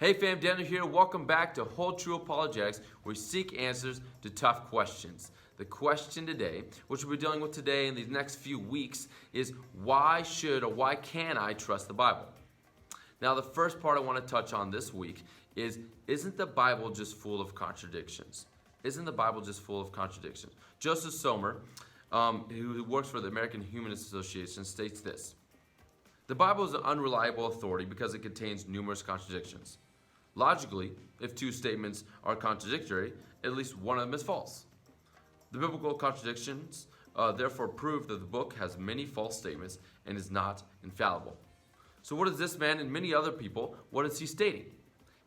Hey fam, Daniel here. Welcome back to Hold True Apologetics, where we seek answers to tough questions. The question today, which we'll be dealing with today in these next few weeks, is why should or why can I trust the Bible? Now, the first part I want to touch on this week is, isn't the Bible just full of contradictions? Isn't the Bible just full of contradictions? Joseph Sommer, who works for the American Humanist Association, states this: the Bible is an unreliable authority because it contains numerous contradictions. Logically, if two statements are contradictory, at least one of them is false. The biblical contradictions therefore prove that the book has many false statements and is not infallible. So what is this man and many other people, what is he stating?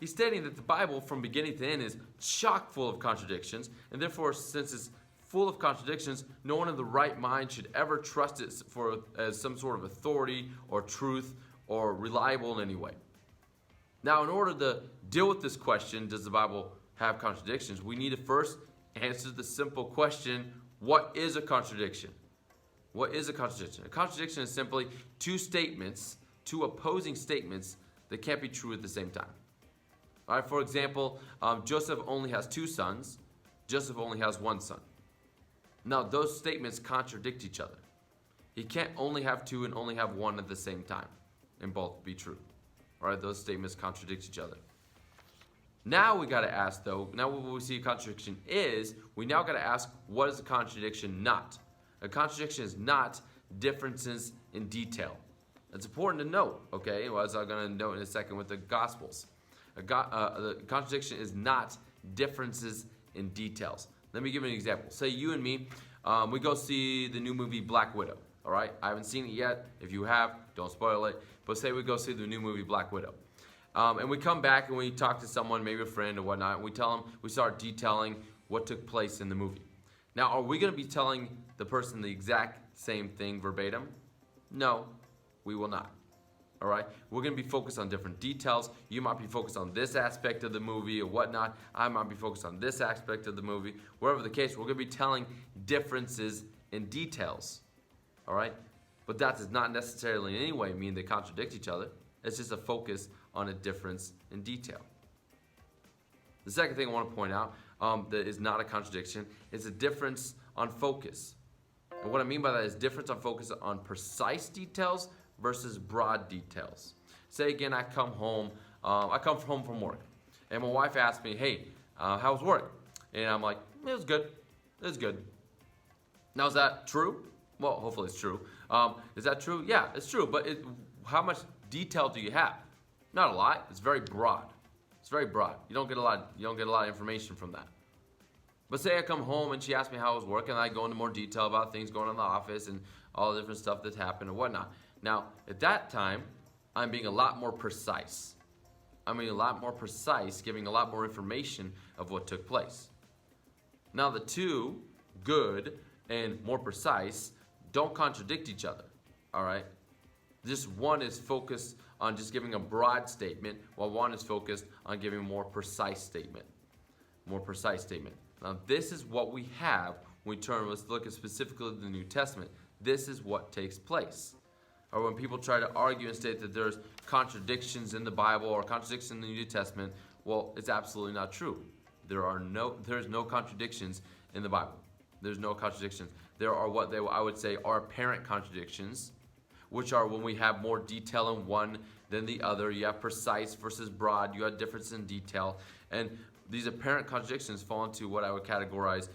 He's stating that the Bible from beginning to end is chock full of contradictions, and therefore, since it's full of contradictions, no one in the right mind should ever trust it as some sort of authority or truth or reliable in any way. Now, in order to deal with this question, does the Bible have contradictions, we need to first answer the simple question, what is a contradiction? What is a contradiction? A contradiction is simply two opposing statements that can't be true at the same time. All right, for example, Joseph only has two sons. Joseph only has one son. Now, those statements contradict each other. He can't only have two and only have one at the same time and both be true. All right, those statements contradict each other. Now we got to ask, though, now what we see a contradiction is, we now got to ask, what is a contradiction not? A contradiction is not differences in detail. It's important to note, okay, as I'm going to note in a second with the Gospels. The contradiction is not differences in details. Let me give you an example. Say you and me, we go see the new movie Black Widow. All right, I haven't seen it yet. If you have, don't spoil it. But say we go see the new movie Black Widow. And we come back and we talk to someone, maybe a friend or whatnot, and we start detailing what took place in the movie. Now, are we going to be telling the person the exact same thing verbatim? No, we will not. All right? We're going to be focused on different details. You might be focused on this aspect of the movie or whatnot. I might be focused on this aspect of the movie. Wherever the case, we're going to be telling differences in details. All right? But that does not necessarily in any way mean they contradict each other. It's just a focus on a difference in detail. The second thing I want to point out that is not a contradiction is a difference on focus. And what I mean by that is difference on focus on precise details versus broad details. Say again, I come home from work, and my wife asks me, hey, how was work? And I'm like, it was good. It was good. Now, is that true? Well, hopefully it's true. Is that true? Yeah, it's true. But how much detail do you have? Not a lot. It's very broad. It's very broad. You don't get a lot of information from that. But say I come home and she asks me how I was working, and I go into more detail about things going on in the office and all the different stuff that's happened and whatnot. Now, at that time, I'm being a lot more precise. Giving a lot more information of what took place. Now, the two, good and more precise, don't contradict each other, all right? Just one is focused on just giving a broad statement, while one is focused on giving a more precise statement. Now, this is what we have when we let's look at specifically the New Testament. This is what takes place. Or when people try to argue and state that there's contradictions in the Bible or contradictions in the New Testament, well, it's absolutely not true. There's no contradictions in the Bible. There's no contradictions. There are I would say are apparent contradictions, which are when we have more detail in one than the other. You have precise versus broad. You have difference in detail. And these apparent contradictions fall into what I would categorize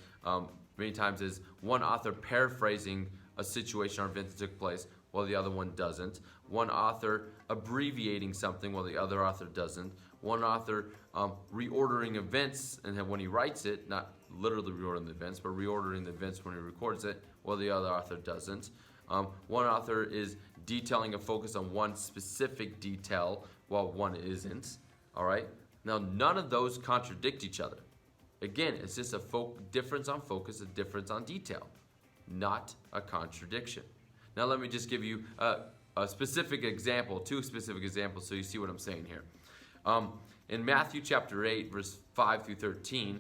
many times as one author paraphrasing a situation or event that took place while the other one doesn't. One author abbreviating something while the other author doesn't. One author reordering events, and when he writes it, not literally reordering the events, but reordering the events when he records it while the other author doesn't. One author is detailing a focus on one specific detail while one isn't. All right? Now, none of those contradict each other. Again, it's just a difference on focus, a difference on detail, not a contradiction. Now, let me just give you a specific example, two specific examples, so you see what I'm saying here. In Matthew chapter 8, verse 5 through 13,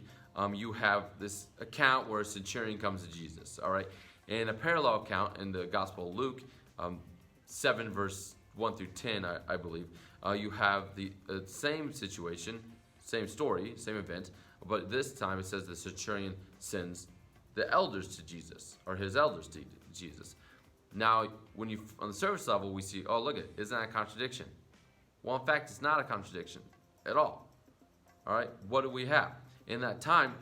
you have this account where a centurion comes to Jesus, all right? In a parallel account in the Gospel of Luke, 7 verse 1 through 10, I believe, you have the same situation, same story, same event, but this time it says the centurion sends the elders to Jesus, or his elders to Jesus. Now, when you on the surface level, we see, oh, look at it, isn't that a contradiction? Well, in fact, it's not a contradiction at all. All right, what do we have? In that time,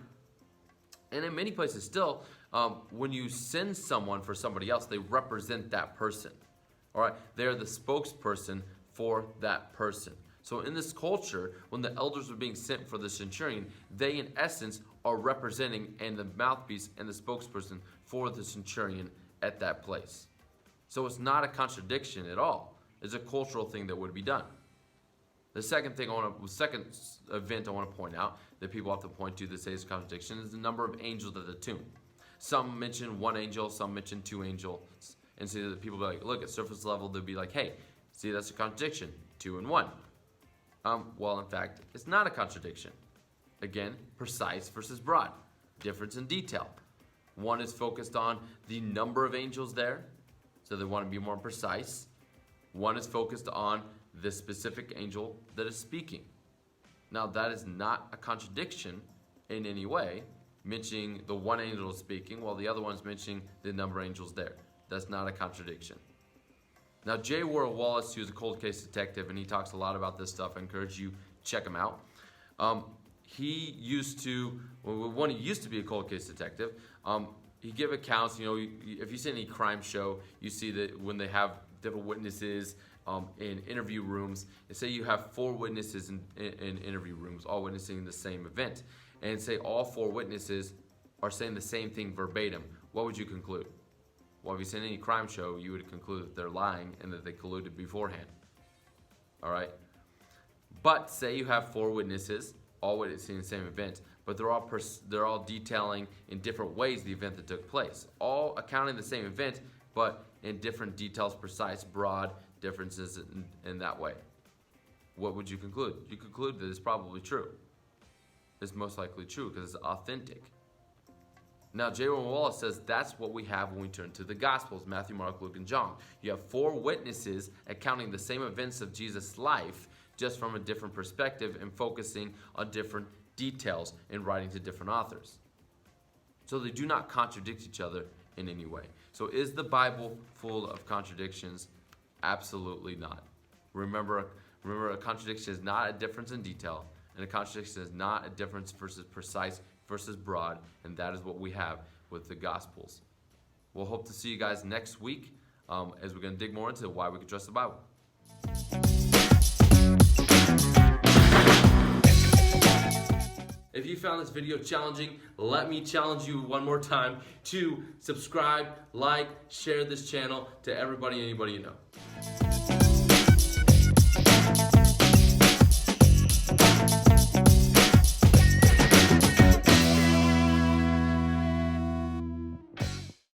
and in many places still, when you send someone for somebody else, they represent that person. All right, they're the spokesperson for that person. So in this culture, when the elders were being sent for the centurion, they in essence are representing and the mouthpiece and the spokesperson for the centurion at that place. So it's not a contradiction at all. It's a cultural thing that would be done. The second event I want to point out that people often point to that say is a contradiction is the number of angels at the tomb. Some mention one angel, some mention two angels, and see that people be like, look, at surface level, they'll be like, hey, see, that's a contradiction, 2 and 1. Well, in fact, it's not a contradiction. Again, precise versus broad, difference in detail. One is focused on the number of angels there, so they want to be more precise. One is focused on the specific angel that is speaking. Now, that is not a contradiction in any way, mentioning the one angel speaking while the other one's mentioning the number of angels there. That's not a contradiction. Now, J. Warren Wallace, who's a cold case detective, and he talks a lot about this stuff. I encourage you check him out. He used to be a cold case detective. He give accounts. You know, if you see any crime show, you see that when they have different witnesses in interview rooms, and say you have 4 witnesses in interview rooms, all witnessing the same event, and say all 4 witnesses are saying the same thing verbatim, what would you conclude? Well, if you seen any crime show, you would conclude that they're lying and that they colluded beforehand. All right? But say you have 4 witnesses, all witnessing the same event, but they're all detailing in different ways the event that took place, all accounting the same event, but in different details, precise, broad differences in that way. What would you conclude? You conclude that it's probably true. It's most likely true because it's authentic. Now, J. Warren Wallace says that's what we have when we turn to the Gospels, Matthew, Mark, Luke, and John. You have 4 witnesses accounting the same events of Jesus' life, just from a different perspective and focusing on different details and writing to different authors. So they do not contradict each other in any way. So is the Bible full of contradictions? Absolutely not. Remember, a contradiction is not a difference in detail, and a contradiction is not a difference versus precise versus broad, and that is what we have with the Gospels. We'll hope to see you guys next week as we're going to dig more into why we can trust the Bible. If you found this video challenging, let me challenge you one more time to subscribe, like, share this channel to everybody, anybody you know.